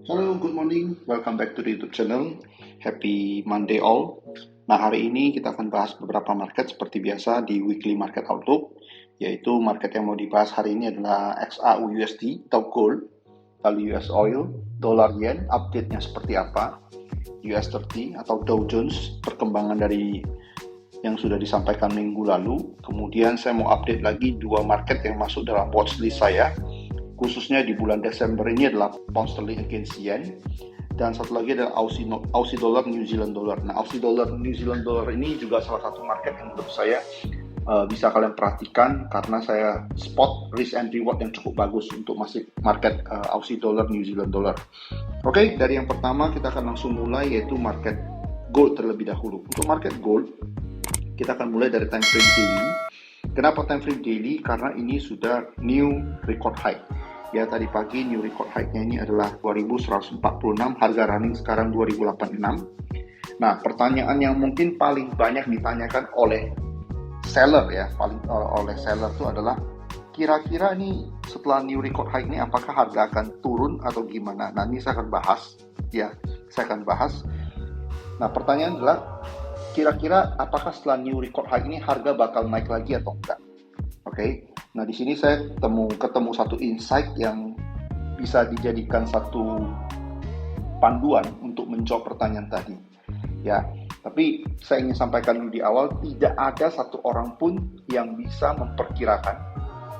Halo, good morning. Welcome back to the YouTube channel. Happy Monday all. Nah, hari ini kita akan bahas beberapa market seperti biasa di Weekly Market Outlook, yaitu market yang mau dibahas hari ini adalah XAUUSD atau Gold, lalu US Oil, Dolar Yen, update-nya seperti apa, US 30 atau Dow Jones, perkembangan dari yang sudah disampaikan minggu lalu. Kemudian saya mau update lagi dua market yang masuk dalam watchlist saya, khususnya di bulan Desember ini adalah Pound Sterling against Yen, dan satu lagi adalah Aussie Dollar, New Zealand Dollar. Nah, Aussie Dollar, New Zealand Dollar ini juga salah satu market yang menurut saya bisa kalian perhatikan karena saya spot risk and reward yang cukup bagus untuk masuk market Aussie Dollar, New Zealand Dollar. Oke, dari yang pertama kita akan langsung mulai, yaitu market gold terlebih dahulu. Untuk market gold, kita akan mulai dari time frame daily. Kenapa time frame daily? Karena ini sudah new record high. Ya, tadi pagi new record high-nya ini adalah 2146, harga running sekarang 2086. Nah, pertanyaan yang mungkin paling banyak ditanyakan oleh seller ya, oleh seller itu adalah kira-kira nih setelah new record high ini apakah harga akan turun atau gimana? Nah, ini saya akan bahas ya, Nah, pertanyaan adalah kira-kira apakah setelah new record high ini harga bakal naik lagi atau enggak? Oke. Nah, di sini saya ketemu satu insight yang bisa dijadikan satu panduan untuk menjawab pertanyaan tadi. Ya, tapi saya ingin sampaikan dulu di awal, tidak ada satu orang pun yang bisa memperkirakan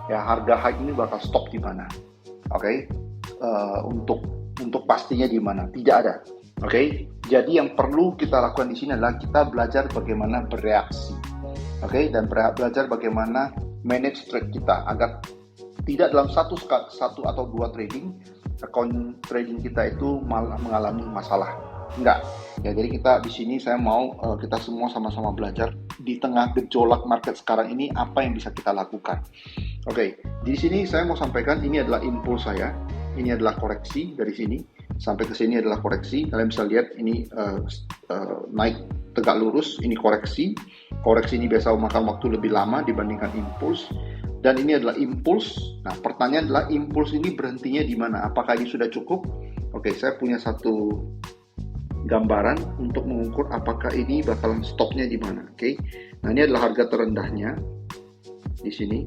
ya harga high ini bakal stop di mana. Oke. Untuk pastinya di mana, tidak ada. Oke. Jadi yang perlu kita lakukan di sini adalah kita belajar bagaimana bereaksi. Oke, dan belajar bagaimana manage trade kita agar tidak dalam satu atau dua account trading kita itu malah mengalami masalah. Enggak. Ya, jadi kita di sini saya mau kita semua sama-sama belajar di tengah gejolak market sekarang ini apa yang bisa kita lakukan. Oke, di sini saya mau sampaikan ini adalah impuls saya. Ini adalah koreksi dari sini sampai ke sini adalah koreksi. Kalian bisa lihat ini naik tegak lurus, ini koreksi. Koreksi ini biasa memakan waktu lebih lama dibandingkan impuls, dan ini adalah impuls. Nah, pertanyaan adalah impuls ini berhentinya di mana? Apakah ini sudah cukup? Oke, saya punya satu gambaran untuk mengukur apakah ini bakalan stopnya di mana. Oke, nah ini adalah harga terendahnya di sini,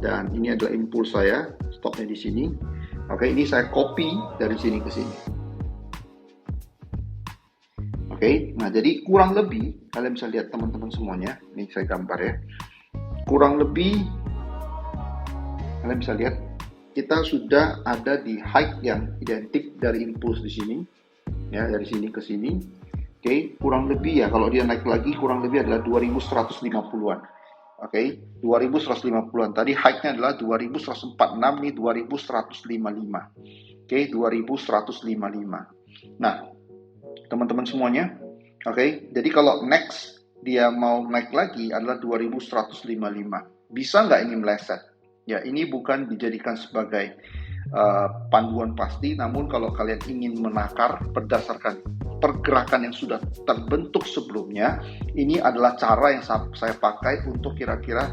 dan ini adalah impuls saya, stopnya di sini. Oke, ini saya copy dari sini ke sini. Oke, nah jadi kurang lebih kalian bisa lihat teman-teman semuanya. Ini saya gambar ya. Kurang lebih kalian bisa lihat kita sudah ada di high yang identik dari impuls di sini. Ya, dari sini ke sini. Oke, kurang lebih ya kalau dia naik lagi kurang lebih adalah 2150-an. Oke, 2150-an. Tadi high-nya adalah 2146, nih 2155. Oke, 2155. Nah, teman-teman semuanya, oke, jadi kalau next dia mau naik lagi adalah 2155. Bisa nggak ini meleset? Ya, ini bukan dijadikan sebagai panduan pasti, namun kalau kalian ingin menakar berdasarkan pergerakan yang sudah terbentuk sebelumnya, ini adalah cara yang saya pakai untuk kira-kira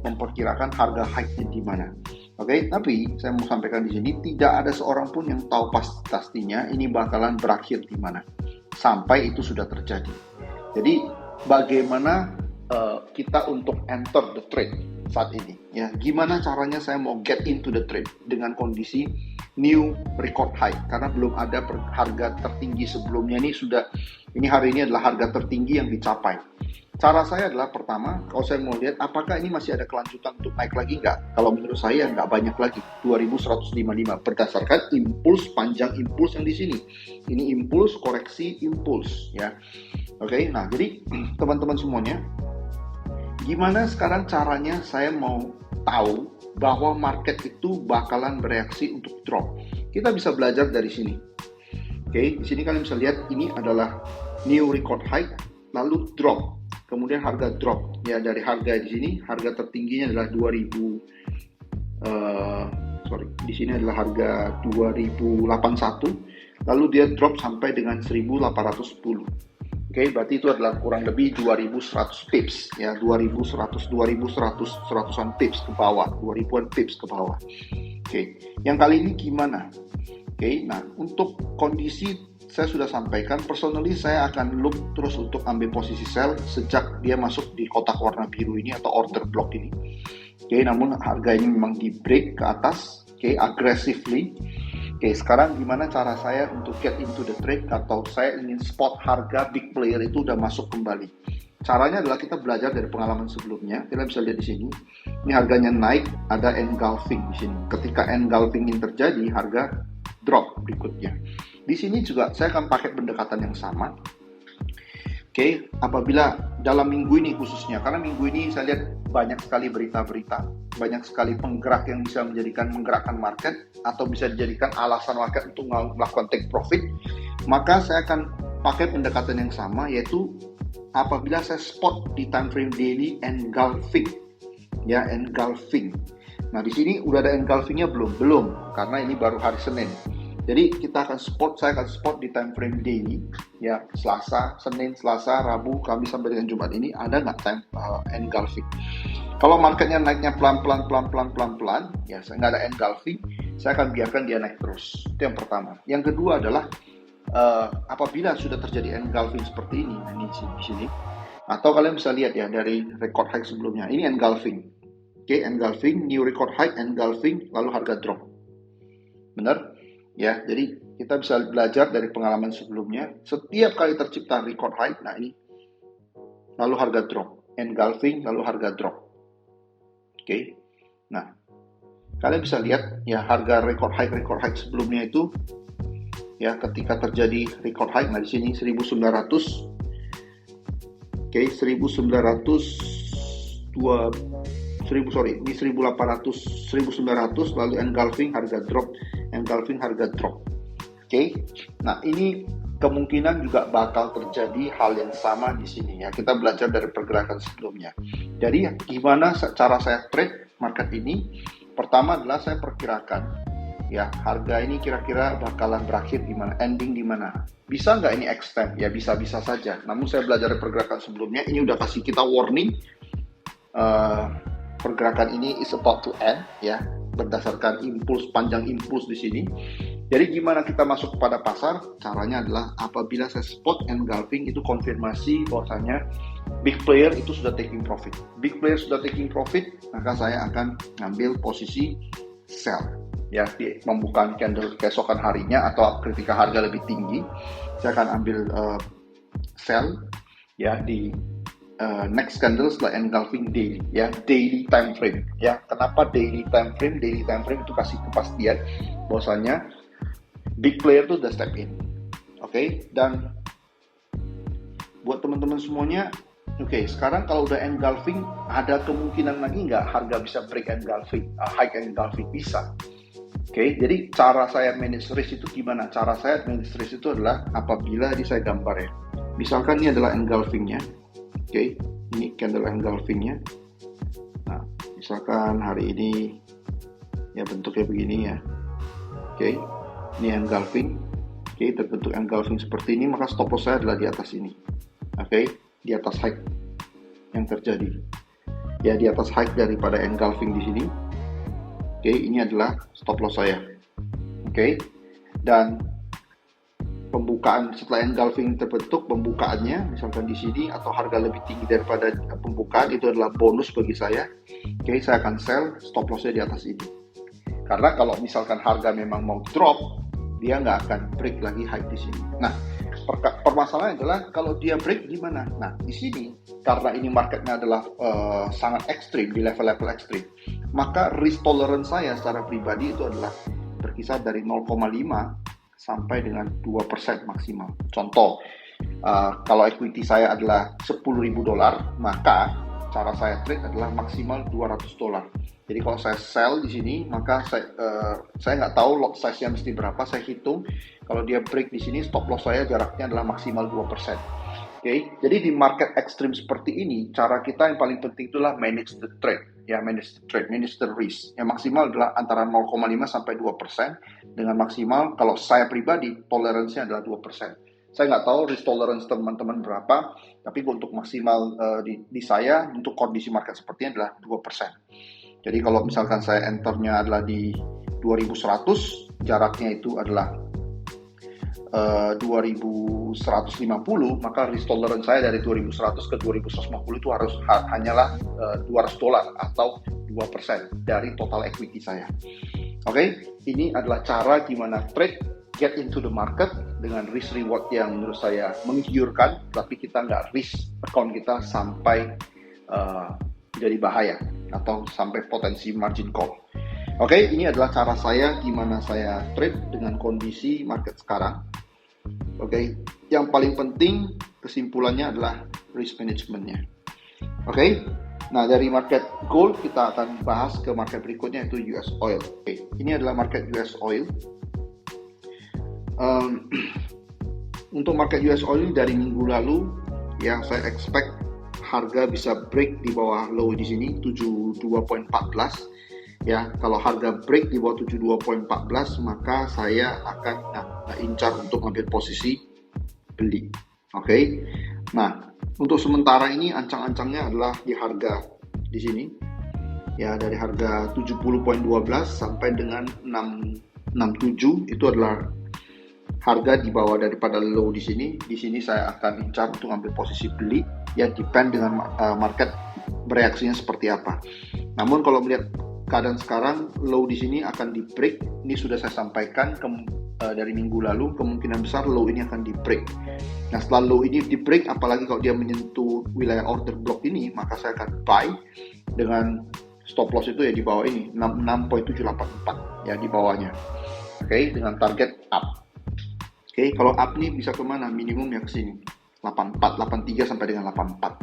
memperkirakan harga high-nya di mana. Oke, tapi saya mau sampaikan di sini tidak ada seorang pun yang tahu pastinya ini bakalan berakhir di mana sampai itu sudah terjadi. Jadi bagaimana kita untuk enter the trade saat ini? Ya, gimana caranya saya mau get into the trade dengan kondisi new record high karena belum ada harga tertinggi sebelumnya. Ini hari ini adalah harga tertinggi yang dicapai. Cara saya adalah pertama, kalau saya mau lihat apakah ini masih ada kelanjutan untuk naik lagi nggak? Kalau menurut saya nggak banyak lagi, 2155 berdasarkan impuls, panjang impuls yang di sini. Ini impuls, koreksi, impuls ya. Oke, nah jadi teman-teman semuanya, gimana sekarang caranya saya mau tahu bahwa market itu bakalan bereaksi untuk drop? Kita bisa belajar dari sini. Oke, di sini kalian bisa lihat ini adalah new record high, lalu drop. Kemudian harga drop. Ya, dari harga di sini, harga tertingginya adalah 2000. Di sini adalah harga 2081. Lalu dia drop sampai dengan 1810. Oke, berarti itu adalah kurang lebih 2100 pips ya, 2100-100-an pips ke bawah, 2000-an pips ke bawah. Oke, yang kali ini gimana? Oke, nah untuk kondisi saya sudah sampaikan, personally saya akan look terus untuk ambil posisi sell sejak dia masuk di kotak warna biru ini atau order block ini. Oke, namun harga ini memang di break ke atas, oke, aggressively. Oke, sekarang gimana cara saya untuk get into the trade atau saya ingin spot harga big player itu udah masuk kembali. Caranya adalah kita belajar dari pengalaman sebelumnya. Kita bisa lihat di sini. Ini harganya naik, ada engulfing di sini. Ketika engulfing ini terjadi, harga drop berikutnya. Di sini juga saya akan pakai pendekatan yang sama. Oke, apabila dalam minggu ini khususnya, karena minggu ini saya lihat banyak sekali berita-berita, banyak sekali penggerak yang bisa menggerakkan market atau bisa dijadikan alasan market untuk melakukan take profit, maka saya akan pakai pendekatan yang sama, yaitu apabila saya spot di time frame daily engulfing, ya engulfing. Nah di sini udah ada engulfingnya belum, karena ini baru hari Senin. Jadi saya akan spot di time frame daily, ya Selasa, Senin, Selasa, Rabu, Kamis sampai dengan Jumat ini ada nggak time engulfing. Kalau marketnya naiknya pelan-pelan, ya saya nggak ada engulfing, saya akan biarkan dia naik terus. Itu yang pertama. Yang kedua adalah apabila sudah terjadi engulfing seperti ini, nah ini di sini, atau kalian bisa lihat ya dari record high sebelumnya, ini engulfing. Oke, engulfing, new record high, engulfing, lalu harga drop. Benar? Ya, jadi kita bisa belajar dari pengalaman sebelumnya. Setiap kali tercipta record high, nah ini, lalu harga drop, engulfing, lalu harga drop. Oke, nah kalian bisa lihat ya harga record high sebelumnya itu, ya ketika terjadi record high, nah di sini 1900, oke 1800, lalu engulfing harga drop. Oke. Nah, ini kemungkinan juga bakal terjadi hal yang sama di sini ya. Kita belajar dari pergerakan sebelumnya. Jadi, gimana cara saya trade market ini? Pertama adalah saya perkirakan ya, harga ini kira-kira bakalan berakhir di mana, ending di mana. Bisa nggak ini extend? Ya bisa-bisa saja. Namun saya belajar dari pergerakan sebelumnya, ini udah kasih kita warning. Pergerakan ini is about to end ya, berdasarkan panjang impuls di sini. Jadi gimana kita masuk kepada pasar? Caranya adalah apabila saya spot engulfing, itu konfirmasi bahwasanya big player itu sudah taking profit. Big player sudah taking profit, maka saya akan ngambil posisi sell. Ya, di pembukaan candle keesokan harinya atau ketika harga lebih tinggi, saya akan ambil sell ya di next candle setelah engulfing daily, ya daily time frame. Ya, kenapa daily time frame? Daily time frame itu kasih kepastian bahwasanya big player itu udah step in. Oke, dan buat teman-teman semuanya, oke, sekarang kalau udah engulfing, ada kemungkinan lagi nggak harga bisa break engulfing, high engulfing? Bisa. Oke, jadi cara saya manage risk itu gimana? Cara saya manage risk itu adalah apabila ini saya gambar ya. Misalkan ini adalah engulfingnya. Oke, ini candle engulfingnya. Nah, misalkan hari ini ya bentuknya begini ya. Oke, ini engulfing. Oke, terbentuk engulfing seperti ini, maka stop loss saya adalah di atas ini. Oke, di atas high yang terjadi. Ya, di atas high daripada engulfing di sini. Oke, ini adalah stop loss saya. Oke, dan pembukaan setelah engulfing terbentuk, pembukaannya misalkan di sini atau harga lebih tinggi daripada pembukaan, itu adalah bonus bagi saya. Oke, saya akan sell, stop lossnya di atas ini. Karena kalau misalkan harga memang mau drop, dia nggak akan break lagi high di sini. Nah, permasalahannya adalah kalau dia break gimana? Nah, di sini karena ini marketnya adalah sangat ekstrim, di level-level ekstrim, maka risk tolerance saya secara pribadi itu adalah berkisar dari 0,5 sampai dengan 2% maksimal. Contoh, kalau equity saya adalah $10.000, maka cara saya trade adalah maksimal $200. Jadi kalau saya sell di sini, maka saya nggak tahu lot size-nya mesti berapa, saya hitung. Kalau dia break di sini, stop loss saya jaraknya adalah maksimal 2%. Oke, jadi di market ekstrim seperti ini, cara kita yang paling penting itulah manage the trade, ya manage the risk. Yang maksimal adalah antara 0,5 sampai 2%, dengan maksimal kalau saya pribadi toleransinya adalah 2%. Saya nggak tahu risk tolerance teman-teman berapa, tapi untuk maksimal di saya untuk kondisi market seperti ini adalah 2%. Jadi kalau misalkan saya enternya adalah di 2100, jaraknya itu adalah 2150, maka risk tolerance saya dari 2100 ke 2150 itu hanyalah $200 atau 2% dari total equity saya. Oke, ini adalah cara gimana trade get into the market dengan risk reward yang menurut saya menggiurkan, tapi kita nggak risk account kita sampai jadi bahaya atau sampai potensi margin call. Oke, ini adalah cara saya gimana saya trade dengan kondisi market sekarang. Oke, yang paling penting kesimpulannya adalah risk managementnya. Oke, nah dari market gold kita akan bahas ke market berikutnya yaitu US oil. Oke, ini adalah market US oil. Untuk market US oil ini dari minggu lalu yang saya expect harga bisa break di bawah low di sini 72.14. Ya, kalau harga break di bawah 72.14 maka saya akan incar untuk ambil posisi beli. Oke. Nah, untuk sementara ini ancang-ancangnya adalah di harga di sini. Ya, dari harga 70.12 sampai dengan 667 itu adalah harga di bawah daripada low di sini. Di sini saya akan incar untuk ambil posisi beli. Ya, depend dengan market bereaksinya seperti apa. Namun kalau melihat keadaan sekarang low di sini akan di break. Ini sudah saya sampaikan dari minggu lalu, kemungkinan besar low ini akan di break. Nah, setelah low ini di break, apalagi kalau dia menyentuh wilayah order block ini, maka saya akan buy dengan stop loss itu ya di bawah ini 66.784 ya di bawahnya. Oke, dengan target up. Oke, kalau up nih bisa kemana? Minimum ya ke sini 84, 83 sampai dengan 84.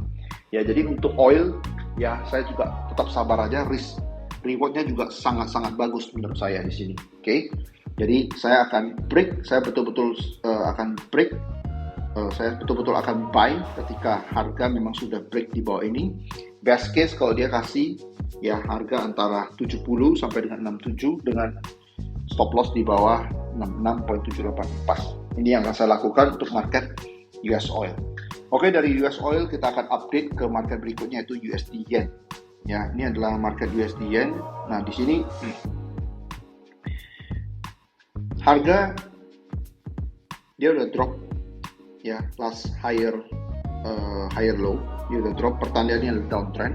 Ya, jadi untuk oil ya saya juga tetap sabar aja, risk rewardnya juga sangat-sangat bagus menurut saya di sini. Oke, jadi saya akan break, saya betul-betul akan break, saya betul-betul akan buy ketika harga memang sudah break di bawah ini. Best case kalau dia kasih ya harga antara 70 sampai dengan 67 dengan stop loss di bawah 66.784. Ini yang akan saya lakukan untuk market US oil. Oke, dari US oil kita akan update ke market berikutnya yaitu USD Yen. Ya, ini adalah market USD Yen. Nah, di sini harga dia udah drop ya, last higher low, dia udah drop, pertandaannya adalah downtrend.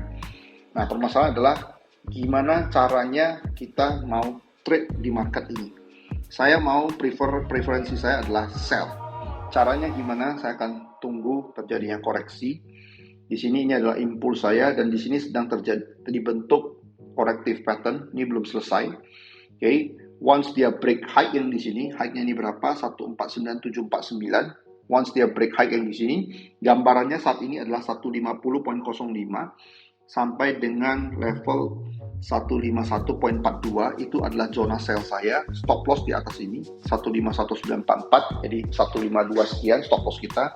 Nah, permasalahan adalah gimana caranya kita mau trade di market ini. Saya mau preferensi saya adalah sell. Caranya gimana? Saya akan tunggu terjadinya koreksi. Di sini ini adalah impuls saya dan di sini sedang dibentuk corrective pattern. Ini belum selesai. Oke, once dia break high yang di sini, high-nya ini berapa? 149749. Once dia break high yang di sini, gambarannya saat ini adalah 150.05 sampai dengan level 151.42 itu adalah zona sell saya. Stop loss di atas ini 151944, jadi 152 sekian stop loss kita.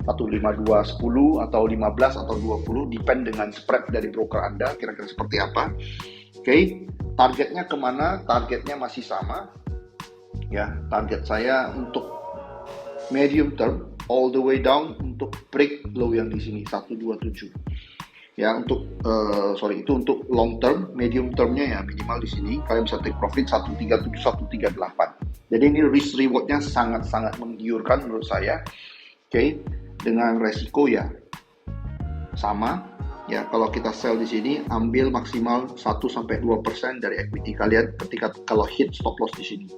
15210 atau 15 atau 20 depend dengan spread dari broker Anda kira-kira seperti apa. Oke, targetnya kemana? Targetnya masih sama ya, target saya untuk medium term all the way down untuk break low yang di sini 127 ya. Untuk itu untuk long term, medium termnya ya minimal di sini kalian bisa take profit 137 138. Jadi ini risk rewardnya sangat-sangat menggiurkan menurut saya. Oke, dengan resiko ya sama ya. Kalau kita sell di sini ambil maksimal 1-2% dari equity kalian ketika kalau hit stop loss di sini.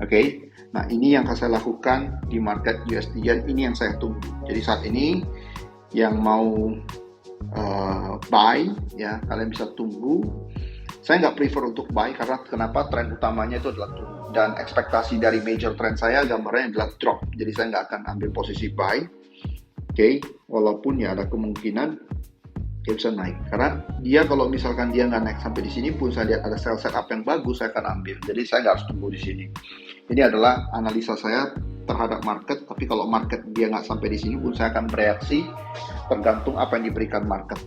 Oke. Nah, ini yang akan saya lakukan di market USD Yen, ini yang saya tunggu. Jadi saat ini yang mau buy ya kalian bisa tunggu. Saya nggak prefer untuk buy karena kenapa? Tren utamanya itu adalah turun dan ekspektasi dari major trend saya gambarnya adalah drop. Jadi saya nggak akan ambil posisi buy. Oke, walaupun ya ada kemungkinan dia bisa naik. Karena dia kalau misalkan dia nggak naik sampai di sini pun saya lihat ada sell setup yang bagus, saya akan ambil. Jadi saya nggak harus tunggu di sini. Ini adalah analisa saya terhadap market. Tapi kalau market dia nggak sampai di sini pun saya akan bereaksi tergantung apa yang diberikan market.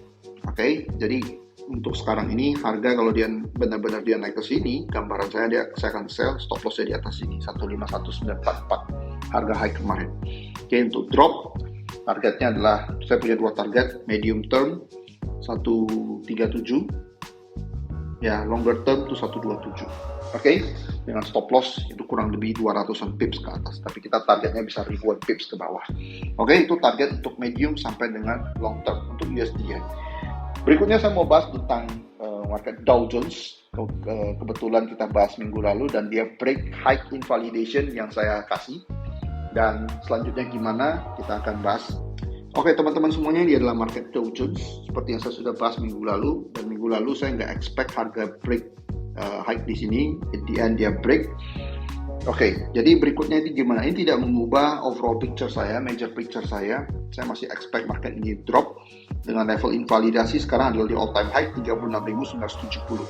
Oke, jadi untuk sekarang ini harga kalau dia benar-benar dia naik ke sini, gambaran saya akan sell, stop loss di atas sini 151944 harga high kemarin. Oke, untuk drop targetnya adalah saya punya dua target medium term 137 Ya, longer term itu 127. Oke, dengan stop loss itu kurang lebih 200-an pips ke atas, tapi kita targetnya bisa ribuan pips ke bawah. Oke, itu target untuk medium sampai dengan long term untuk USD ya. Berikutnya saya mau bahas tentang market Dow Jones. Kebetulan kita bahas minggu lalu dan dia break high invalidation yang saya kasih. Dan selanjutnya gimana kita akan bahas. Oke teman-teman semuanya, ini adalah market Dow Jones seperti yang saya sudah bahas minggu lalu, dan minggu lalu saya nggak expect harga break high di sini. At the end dia break. Oke, jadi berikutnya itu gimana? Ini tidak mengubah overall picture saya, major picture saya. Saya masih expect market ini drop dengan level invalidasi sekarang adalah di all time high 36.970.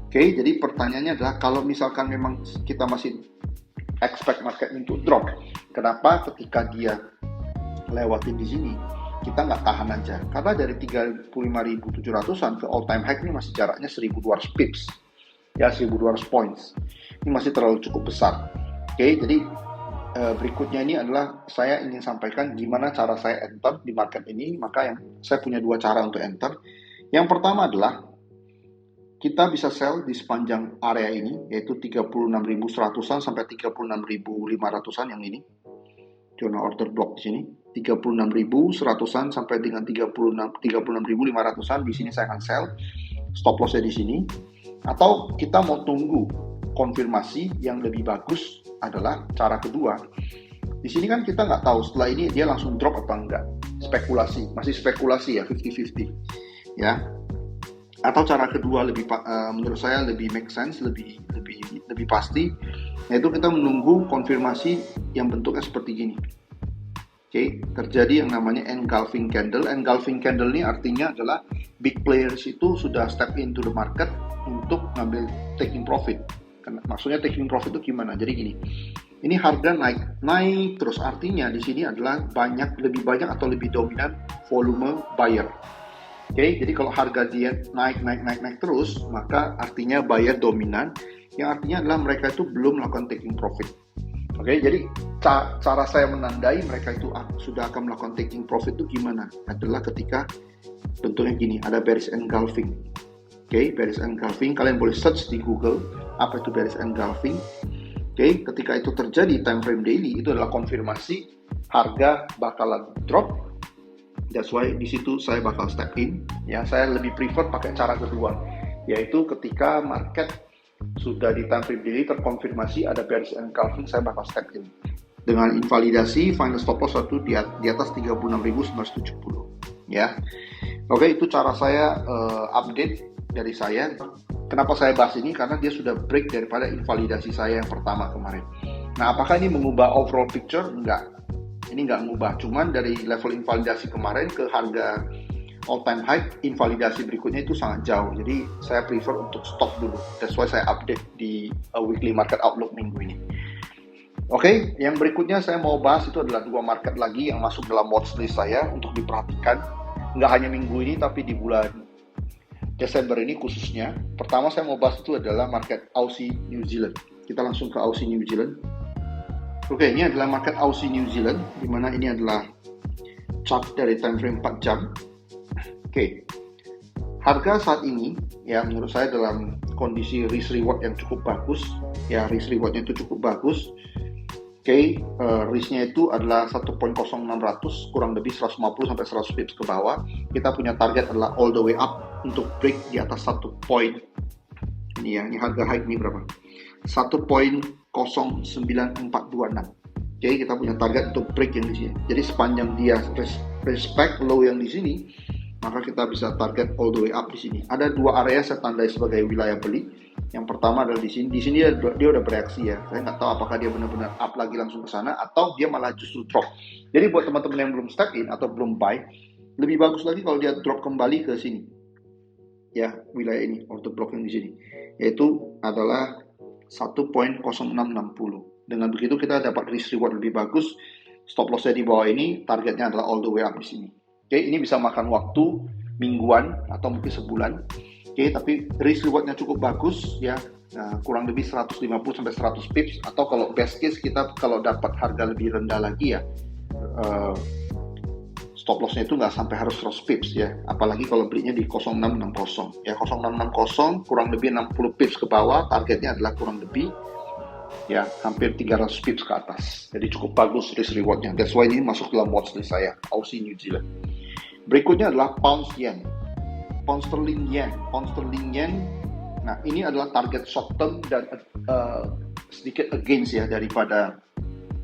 Oke, jadi pertanyaannya adalah kalau misalkan memang kita masih expect market untuk drop, kenapa ketika dia lewatin di sini kita nggak tahan aja? Karena dari 35.700an ke all time high ini masih jaraknya 1.200 pips. Ya, 1.200 points. Ini masih terlalu cukup besar. Oke, jadi berikutnya ini adalah saya ingin sampaikan gimana cara saya enter di market ini. Maka yang saya punya dua cara untuk enter. Yang pertama adalah kita bisa sell di sepanjang area ini, yaitu 36.100an sampai 36.500an yang ini. Zona order block di sini. 36.100an sampai dengan 36.500an di sini saya akan sell. Stop loss-nya di sini. Atau kita mau tunggu konfirmasi yang lebih bagus adalah cara kedua. Di sini kan kita nggak tahu setelah ini dia langsung drop apa enggak. Spekulasi, masih spekulasi ya, 50-50 ya. Atau cara kedua menurut saya lebih make sense, lebih pasti, yaitu kita menunggu konfirmasi yang bentuknya seperti gini. Oke, terjadi yang namanya engulfing candle. Engulfing candle ini artinya adalah big players itu sudah step into the market untuk ngambil taking profit. Maksudnya taking profit itu gimana? Jadi gini, ini harga naik terus, artinya di sini adalah lebih banyak atau lebih dominan volume buyer. Oke, jadi kalau harga dia naik terus, maka artinya buyer dominan, yang artinya adalah mereka itu belum melakukan taking profit. Oke, jadi cara saya menandai mereka itu sudah akan melakukan taking profit itu gimana? Adalah ketika bentuknya gini, ada bearish engulfing. Oke, bearish engulfing, kalian boleh search di Google apa itu bearish engulfing. Oke, ketika itu terjadi time frame daily, itu adalah konfirmasi harga bakalan drop. That's why di situ saya bakal step in. Ya, saya lebih prefer pakai cara kedua, yaitu ketika market sudah di time frame daily terkonfirmasi ada bearish engulfing, saya bakal step in dengan invalidasi final stop loss satu di atas 36.970 ya. Oke, itu cara saya update dari saya. Kenapa saya bahas ini? Karena dia sudah break daripada invalidasi saya yang pertama kemarin. Nah, apakah ini mengubah overall picture? Enggak. Ini enggak mengubah. Cuman dari level invalidasi kemarin ke harga all time high, invalidasi berikutnya itu sangat jauh. Jadi saya prefer untuk stop dulu. That's why saya update di weekly market outlook minggu ini. Oke, yang berikutnya saya mau bahas itu adalah dua market lagi yang masuk dalam watchlist saya untuk diperhatikan. Nggak hanya minggu ini, tapi di bulan Desember ini khususnya. Pertama saya mau bahas itu adalah market Aussie New Zealand. Kita langsung ke Aussie New Zealand. Oke, ini adalah market Aussie New Zealand, di mana ini adalah chart dari time frame 4 jam. Oke, harga saat ini ya menurut saya dalam kondisi risk reward yang cukup bagus. Ya, risk rewardnya itu cukup bagus. Oke, risknya itu adalah 1.0600, kurang lebih 150 sampai 100 pips ke bawah. Kita punya target adalah all the way up untuk break di atas 1 point. Ini ya, ini harga high ini berapa? 1.09426. Oke, kita punya target untuk break yang di sini. Jadi sepanjang dia respect low yang di sini, maka kita bisa target all the way up di sini. Ada dua area saya tandai sebagai wilayah beli. Yang pertama adalah di sini. Di sini dia udah bereaksi ya. Saya nggak tahu apakah dia benar-benar up lagi langsung ke sana atau dia malah justru drop. Jadi buat teman-teman yang belum step in atau belum buy, lebih bagus lagi kalau dia drop kembali ke sini. Ya, wilayah ini, order block yang di sini. Yaitu adalah 1.0660. Dengan begitu kita dapat risk reward lebih bagus. Stop loss-nya di bawah ini, targetnya adalah all the way up di sini. Oke, ini bisa makan waktu mingguan atau mungkin sebulan. Oke, tapi risk reward-nya cukup bagus ya. Nah, kurang lebih 150 sampai 100 pips, atau kalau best case kita kalau dapat harga lebih rendah lagi ya, stop lossnya itu nggak sampai harus 100 pips ya, apalagi kalau belinya di 0660 ya. 0660 kurang lebih 60 pips ke bawah, targetnya adalah kurang lebih ya hampir 300 pips ke atas, jadi cukup bagus risk rewardnya. That's why ini masuk dalam watchlist saya, Aussie New Zealand. Berikutnya adalah pound yen, pound sterling yen. Nah, ini adalah target short term dan sedikit against ya daripada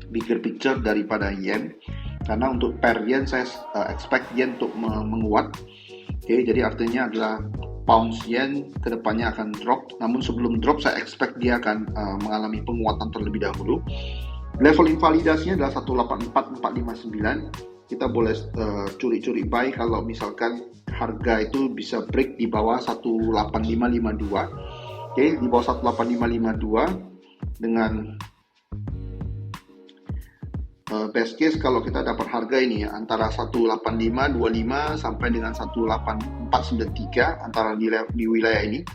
bigger picture daripada yen. Karena untuk pair yen saya expect yen untuk menguat. Oke, jadi artinya adalah pound yen kedepannya akan drop. Namun sebelum drop saya expect dia akan mengalami penguatan terlebih dahulu. Level invalidasinya adalah 184.459. Kita boleh curi-curi buy kalau misalkan harga itu bisa break di bawah 18552. Oke, di bawah 18552 dengan best case kalau kita dapat harga ini ya antara 18525 sampai dengan 18493 antara di wilayah ini.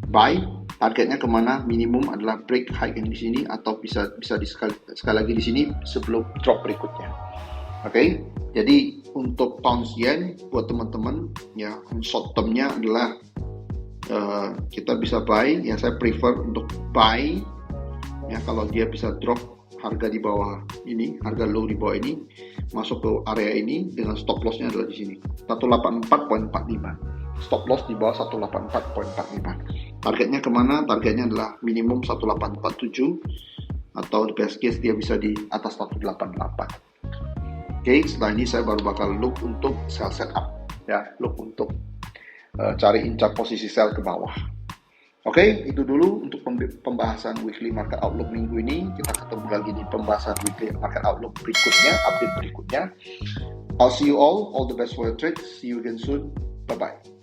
Buy, targetnya kemana? Minimum adalah break high yang di sini atau bisa sekali lagi di sini sebelum drop berikutnya. Oke, jadi untuk pound yen buat teman-teman ya short termnya adalah kita bisa buy ya, saya prefer untuk buy ya kalau dia bisa drop harga di bawah ini, harga low di bawah ini, masuk ke area ini dengan stop lossnya adalah di sini 184.45. Stop loss di bawah 184.45. Targetnya kemana? Targetnya adalah minimum 1847 atau the best case dia bisa di atas 188. Oke, setelah ini saya baru bakal look untuk sell setup ya, look untuk cari incar posisi sell ke bawah. Oke, itu dulu untuk pembahasan weekly market outlook minggu ini. Kita ketemu lagi di pembahasan weekly market outlook berikutnya, update berikutnya. I'll see you all the best for your trades. See you again soon. Bye-bye.